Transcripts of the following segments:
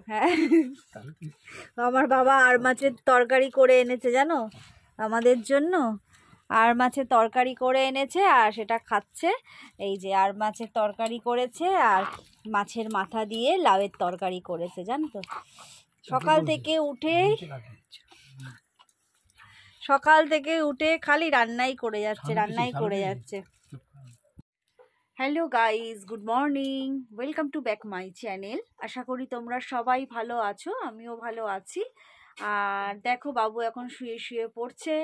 হ্যাঁ, আমার বাবা আর মাছের তরকারি করে এনেছে জানো আমাদের জন্য। আর মাছের তরকারি করে এনেছে আর সেটা খাচ্ছে। এই যে আর মাছের তরকারি করেছে আর মাছের মাথা দিয়ে লাউয়ের তরকারি করেছে জানো তো। সকাল থেকে উঠে খালি রান্নাই করে যাচ্ছে। Hello guys, good morning, welcome to back my channel. আশা করি তোমরা সবাই ভালো আছো, আমিও ভালো আছি। আর দেখো বাবু এখন শুয়ে শুয়ে পড়ছে,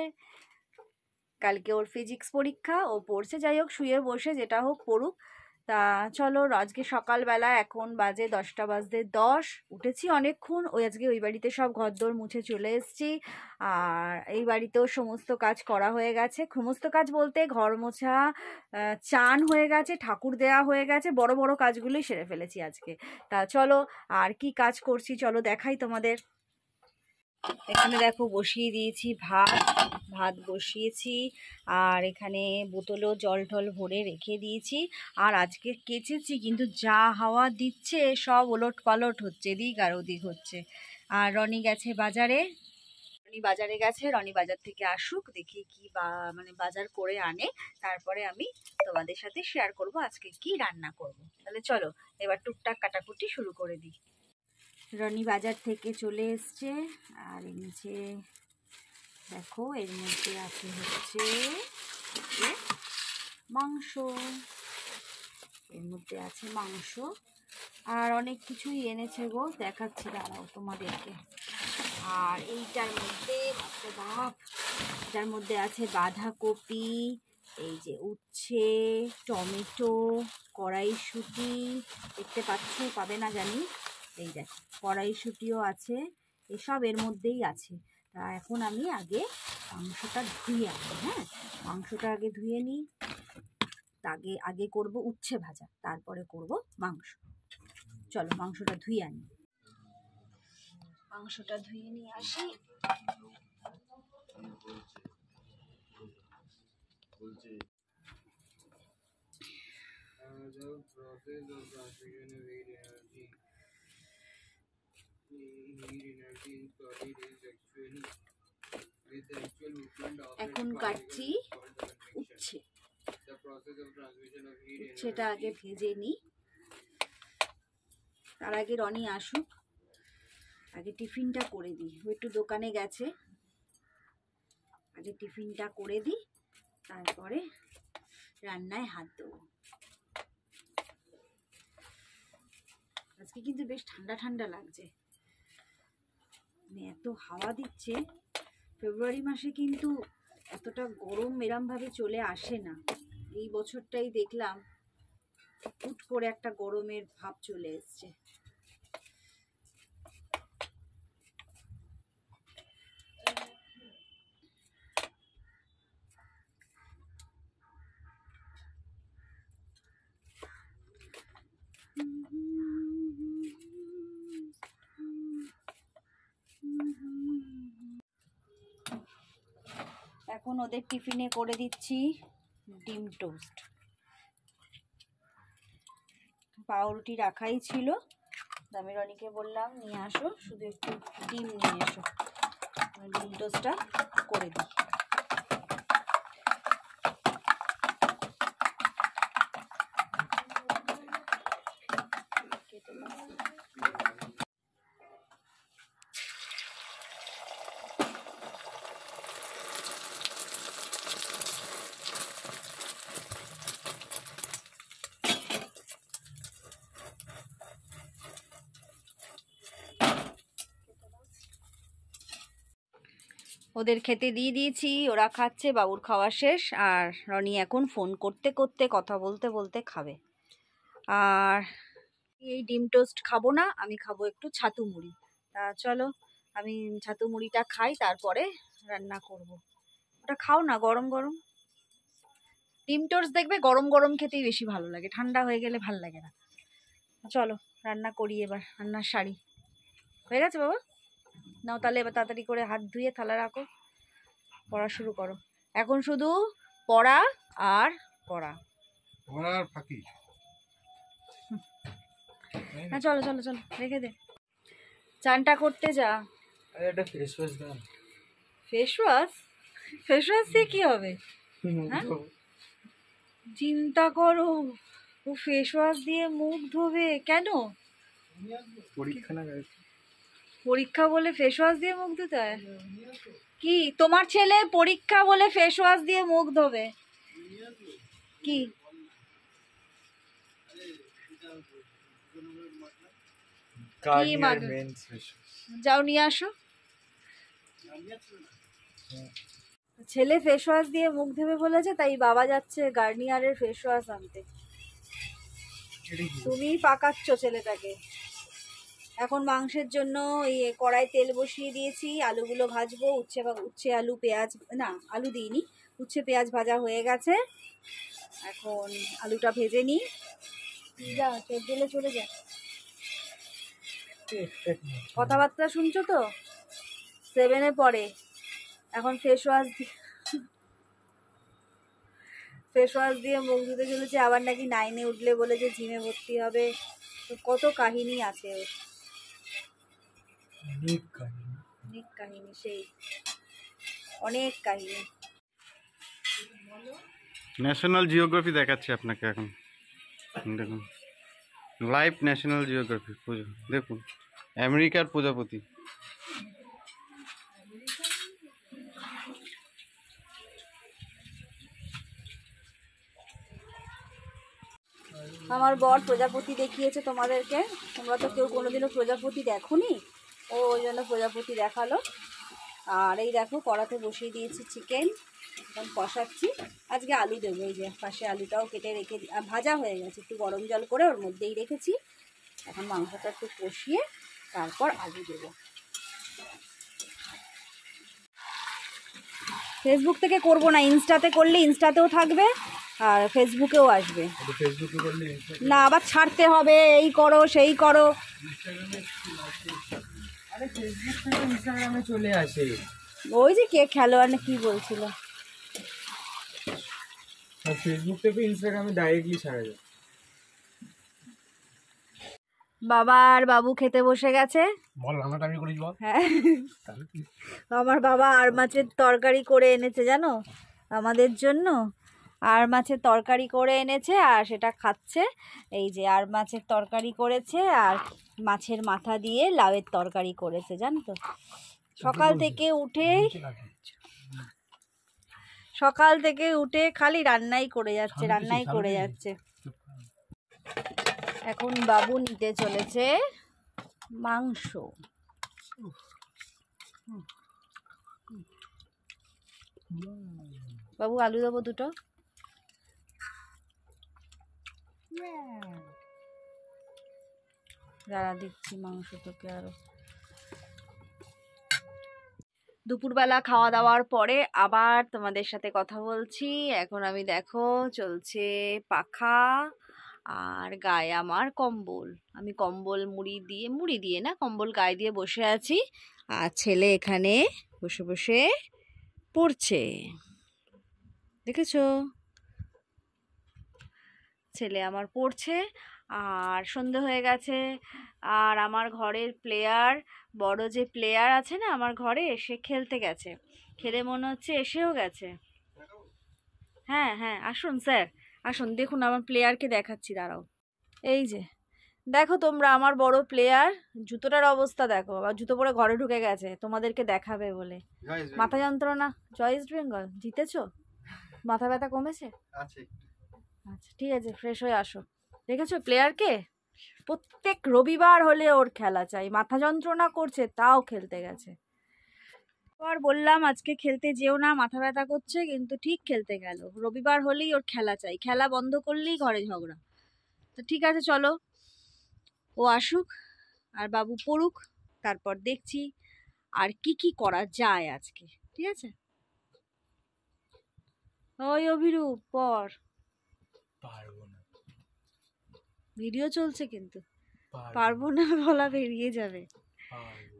কালকে ওর ফিজিক্স পরীক্ষা, ও পড়ছে। যাই হোক, শুয়ে বসে যেটা হোক পড়ুক। তা চলো, আজকে সকালবেলা এখন বাজে 10:10 উঠেছি অনেকক্ষণ। আজকে ওই বাড়িতে সব ঘরদোর মুছে চলে এসেছি। আর এই বাড়িতেও সমস্ত কাজ করা হয়ে গেছে। সমস্ত কাজ বলতে ঘর মোছা, চান হয়ে গেছে, ঠাকুর দেয়া হয়ে গেছে, বড় বড় কাজগুলোই সেরে ফেলেছি আজকে। তা চলো, আর কি কাজ করছি চলো দেখাই তোমাদের। এখানে দেখো বসিয়ে দিয়েছি ভাত বসিয়েছি, আর এখানে বোতলেও জল টল ভরে রেখে দিয়েছি। আর আজকে কেচেছি, কিন্তু যা হাওয়া দিচ্ছে সব ওলট পালট হচ্ছে, এদিক আর ওদিক হচ্ছে। আর রনি গেছে বাজারে, রনি বাজার থেকে আসুক, দেখি কি বাজার করে আনে, তারপরে আমি তোমাদের সাথে শেয়ার করব আজকে কি রান্না করব। তাহলে চলো এবার টুকটাক কাটাকুটি শুরু করে দিই। রনি বাজার থেকে চলে এসছে, আর নিচে দেখো এর মধ্যে আছে হচ্ছে মাংস, আর অনেক কিছুই এনেছে গো, দেখাচ্ছি দাঁড়াও তোমাদেরকে। আর এইটার মধ্যে আছে বাঁধাকপি, এই যে উচ্ছে, টমেটো, কড়াইশুঁটি, দেখতে পাচ্ছ, পাবে না জানি, এই দেখো কড়াইশুঁটিও আছে, এসব এর মধ্যেই আছে। তা এখন আমি আগে মাংসটা ধুয়ে আনি। হ্যাঁ, মাংসটা আগে ধুয়ে নিই, আগে করব উচ্ছে ভাজা, তারপরে করব মাংস। চলো মাংসটা ধুয়ে আনি, নিয়ে আসি। এখন কাটছি উচ্ছেটা আগে ভেজে নিই। তার আগে রনি আসুক, আগে টিফিনটা করে দিই। ও একটু দোকানে গেছে, আগে টিফিনটা করে দিই, তারপরে রান্নায় হাত দেবো। আজকে কিন্তু বেশ ঠান্ডা ঠান্ডা লাগছে, এত হাওয়া দিচ্ছে। ফেব্রুয়ারি মাসে কিন্তু এতটা গরম এরমভাবে চলে আসে না। এই বছরটাই দেখলাম হুট করে একটা গরমের ভাব চলে এসছে। এখন ওদের টিফিনে করে দিচ্ছি ডিম টোস্ট। পাউরুটি রাখাই ছিল, আমি রনিকে বললাম নিয়ে আসো, শুধু একটু ডিম নিয়ে এসো, ডিম টোস্টটা করে দিই। ওদের খেতে দিয়ে দিয়েছি, ওরা খাচ্ছে, বাবুর খাওয়া শেষ। আর রনি এখন ফোন করতে করতে কথা বলতে বলতে খাবে। আর এই ডিম টোস্ট খাবো না, আমি খাবো একটু ছাতু মুড়ি। তা চলো আমি ছাতু মুড়িটা খাই, তারপরে রান্না করব। ওটা খাও না, গরম গরম ডিম টোস্ট দেখবে গরম গরম খেতেই বেশি ভালো লাগে, ঠান্ডা হয়ে গেলে ভাল লাগে না। চলো রান্না করি, এবার রান্নার শাড়ি হয়ে গেছে বাবা, নাও তাহলে এবার তাড়াতাড়ি করে হাত ধুয়ে থালা রাখো, পড়া শুরু করো। এখন শুধু পড়া আর পড়া, পড়ার ফাঁকি। হ্যাঁ চলো চলো চলো রেখে দে। চানটা করতে যা। আরে এটা ফেস ওয়াশ দাও। Face wash? ফেস ওয়াশ দিয়ে কি হবে? হ্যাঁ? চিন্তা করো, ও ফেস ওয়াশ দিয়ে মুখ ধোবে কেন? পরীক্ষা না গাইস। পরীক্ষা বলে ফেস ওয়াশ দিয়ে মুখ ধুতে হয়? কি তোমার ছেলে পরীক্ষা বলে ফেস ওয়াশ দিয়ে মুখ ধোবে? কি গার্নিয়ার মেন্স ফেস ওয়াশ। যাও নিয়ে আসো। ছেলে ফেস ওয়াশ দিয়ে মুখ ধুবে বলেছে, তাই বাবা যাচ্ছে গার্নিয়ারের ফেস ওয়াশ আনতে। তুমিই পাকাচ্ছ ছেলেটাকে। এখন মাংসের জন্য কড়াই তেল বসিয়ে দিয়েছি, আলুগুলো ভাজবো। উচ্ছে আলু পেঁয়াজ, না আলু দিইনি, উচ্ছে পেঁয়াজ ভাজা হয়ে গেছে। এখন আলুটা ভেজে নিই। যা চোখ দিলে চলে যা। কথাবার্তা শুনছো তো? 7-এ পড়ে এখন। ফেস ওয়াশ দিয়ে মুখ ধুতে চলেছে। আবার নাকি 9-এ উঠলে বলে যে জিমে ভর্তি হবে। তো কত কাহিনী আছে ওর। অনেক কাহিনী, সেই অনেক কাহিনী। ন্যাশনাল জিওগ্রাফি দেখাচ্ছি আপনাকে এখন, দেখুন লাইভ ন্যাশনাল জিওগ্রাফি। দেখুন আমেরিকার প্রজাপতি। আমার বর প্রজাপতি দেখিয়েছে তোমাদেরকে। তোমরা তো কেউ কোনোদিনও প্রজাপতি দেখোনি, ও ওই জন্য প্রজাপতি দেখালো। আর এই দেখো কড়াতে বসিয়ে দিয়েছি চিকেন, এখন কষাচ্ছি। আজকে আলু দেবো, এই যে পাশে আলুটাও কেটে রেখে ভাজা হয়ে গেছে, একটু গরম জল করে ওর মধ্যেই রেখেছি। এখন মাংসটা একটু কষিয়ে তারপর আলু দেবো। ফেসবুক থেকে করবো না, ইনস্টাতে করলে ইনস্টাতেও থাকবে আর ফেসবুকেও আসবে। না আবার ছাড়তে হবে, এই করো সেই করো। আরে ফেসবুক থেকে ইনস্টাগ্রামে চলে আসে। ওই যে কে খেলোয়াড় কি বলছিল, আর ফেসবুক থেকে ইনস্টাগ্রামে ডাইরেক্টলি ছাড়া যায়। বাবা আর বাবু খেতে বসে গেছে। বল রান্নাটা আমি করি বল। হ্যাঁ, আমার বাবা আর মাছের তরকারি করে এনেছে জানো আমাদের জন্য। আর মাছের তরকারি করে এনেছে আর সেটা খাচ্ছে। এই যে আর মাছের তরকারি করেছে আর মাছের মাথা দিয়ে লাউয়ের তরকারি করেছে, জানো তো। সকাল থেকে উঠে খালি রান্নাই করে যাচ্ছে। এখন বাবু নিতে চলেছে মাংস। বাবু আলু দেবো দুটো। দাঁড়া দিচ্ছি মাংস তোকে আরো। দুপুরবেলা খাওয়া দাওয়ার পরে আবার তোমাদের সাথে কথা বলছি। এখন আমি দেখো চলছে পাখা আর গায়ে আমার কম্বল। আমি কম্বল মুড়ি দিয়ে না, কম্বল গায়ে দিয়ে বসে আছি। আর ছেলে এখানে বসে বসে পড়ছে, দেখেছো? ছেলে আমার পড়ছে। আর সন্ধে হয়ে গেছে। আর আমার ঘরের প্লেয়ার, বড় যে প্লেয়ার আছে না আমার ঘরে, সে খেলতে গেছে। খেলে মনে হচ্ছে এসেও গেছে। হ্যাঁ হ্যাঁ আসুন স্যার, আসুন দেখুন আমার প্লেয়ারকে দেখাচ্ছি, দাঁড়াও। এই যে দেখো তোমরা আমার বড় প্লেয়ার, জুতোটার অবস্থা দেখো। আবার জুতো পরে ঘরে ঢুকে গেছে তোমাদেরকে দেখাবে বলে। মাথা যন্ত্রণা। জয় ইস্ট বেঙ্গল জিতেছো? মাথা ব্যথা কমেছে? আচ্ছা ঠিক আছে, ফ্রেশ হয়ে আসো। দেখেছো প্লেয়ারকে? প্রত্যেক রবিবার হলে ওর খেলা চাই। মাথা যন্ত্রণা করছে তাও খেলতে গেছে। আর বললাম আজকে খেলতে যেও না, মাথা ব্যথা করছে, কিন্তু ঠিক খেলতে গেল। রবিবার হলেই ওর খেলা চাই, খেলা বন্ধ করলেই ঘরে ঝগড়া। তো ঠিক আছে চলো, ও আসুক আর বাবু পড়ুক, তারপর দেখছি আর কি করা যায় আজকে। ঠিক আছে? ওই অভিরূপ পর, ভিডিও চলছে কিন্তু পারবো না বলা বেরিয়ে যাবে।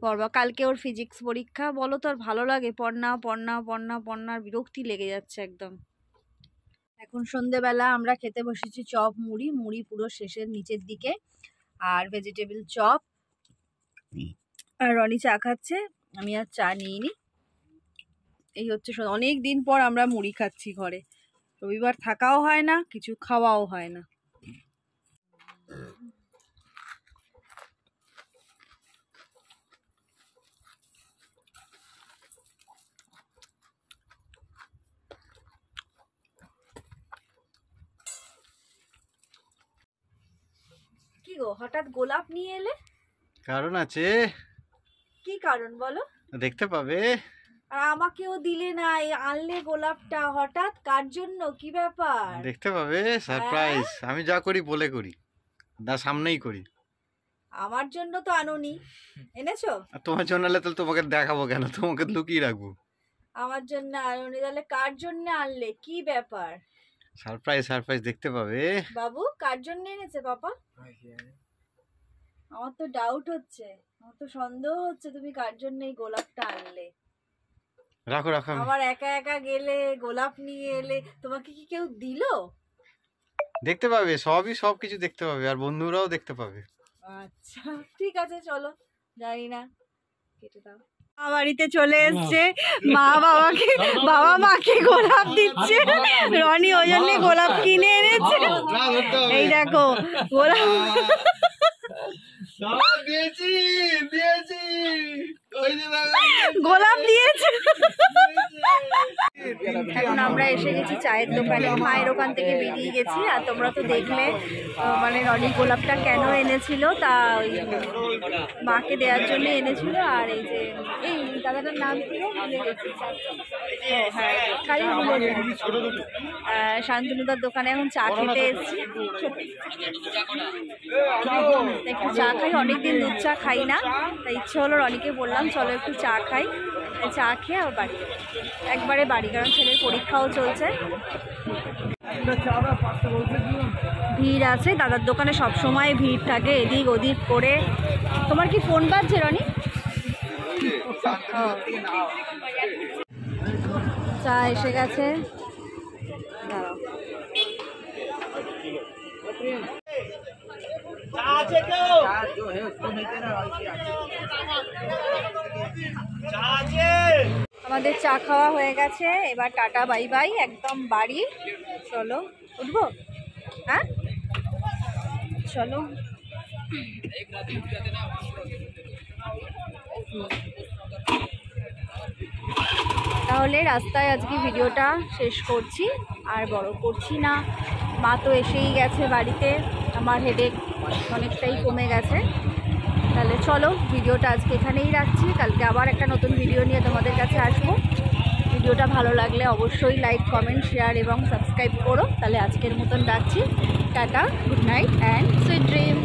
পড়বা, কালকে ওর ফিজিক্স পরীক্ষা। বলো তো আর ভালো লাগে? পড়না বিরক্তি লেগে যাচ্ছে একদম। এখন সন্ধেবেলা আমরা খেতে বসেছি চপ মুড়ি পুরো শেষের নিচের দিকে, আর ভেজিটেবল চপ। আর রনি চা খাচ্ছে, আমি আর চা নিইনি। এই হচ্ছে অনেক দিন পর আমরা মুড়ি খাচ্ছি ঘরে, রবিবার থাকাও হয় না, কিছু খাওয়াও হয় না। কি গো, হঠাৎ গোলাপ নিয়ে এলে? কারণ আছে। কি কারণ বলো? দেখতে পাবে। আর আমাকেও দিলে না, আনলে গোলাপটা হঠাৎ, কার জন্য, কি ব্যাপার? দেখতে পাবে, সারপ্রাইজ। আমি যা করি বলে করি, না সামনেই করি। আমার জন্য তো আনোনি, এনেছো? আর তোমার জন্য হলে তাহলে তোমাকে দেখাবো কেন, তোমাকে লুকিয়ে রাখবো। আমার জন্য আনোনি, তাহলে কার জন্য আনলে, কি ব্যাপার? সারপ্রাইজ সারপ্রাইজ, দেখতে পাবে। বাবু কার জন্য এনেছে পাপা? আমার তো ডাউট হচ্ছে, আমার তো সন্দেহ হচ্ছে তুমি কার জন্য এই গোলাপটা আনলে। রাখো রাখো। আবার একা একা গেলে, গোলাপ নিয়ে এলে, তোমাকে কি কেউ দিলো? দেখতে পাবে, সব কিছু দেখতে পাবে, আর বন্ধুরাও দেখতে পাবে। আচ্ছা ঠিক আছে, চলো। জানি না, কেটে দাও। বাড়িতে চলে এসছে, বাবা মাকে গোলাপ দিচ্ছে। রনি ওই জন্য গোলাপ কিনে এনেছে। এই দেখো গোলাপ গোলাপ দিয়েছে। এখন আমরা এসে গেছি চায়ের দোকানে, মায়ের ওখান থেকে বেরিয়ে গেছি। আর তোমরা তো দেখলে মানে রনি গোলাপটা কেন এনেছিল, তা ওই মাকে দেওয়ার জন্য এনেছিল। আর এই যে এই দাদাটার নাম কি, হ্যাঁ খালি শান্তনুদার দোকানে এখন চা খেতে এসেছি। একটু চা খাই, অনেকদিন দুধ চা খাই না, তাই ইচ্ছে হলো রনিকে বললাম চলো একটু চা খাই। চা খেয়ে আবার বাড়ি একবারে বাড়ি, কারণ ছেলের পরীক্ষাও চলছে। ভিড় আছে দাদার দোকানে, সব সময় ভিড় থাকে, এদিক ওদিক করে। তোমার কি ফোন বাজছে রনি? চা এসে গেছে, দাঁড়াও। আমাদের চা খাওয়া হয়ে গেছে, এবার টাটা বাই বাই, একদম বাড়ি। চলো উঠবো, হ্যাঁ চলো। তাহলে রাস্তায় আজকে ভিডিওটা শেষ করছি, আর বড় করছি না। মা তো এসেই গেছে বাড়িতে, আমার হেডেক অনেকটাই কমে গেছে। তাহলে চলো ভিডিওটা আজকে এখানেই রাখছি, কালকে আবার একটা নতুন ভিডিও নিয়ে তোমাদের কাছে আসবো। ভিডিওটা ভালো লাগলে অবশ্যই লাইক, কমেন্ট, শেয়ার এবং সাবস্ক্রাইব করো। তাহলে আজকের মতন রাখছি, tata, good night and sweet dream.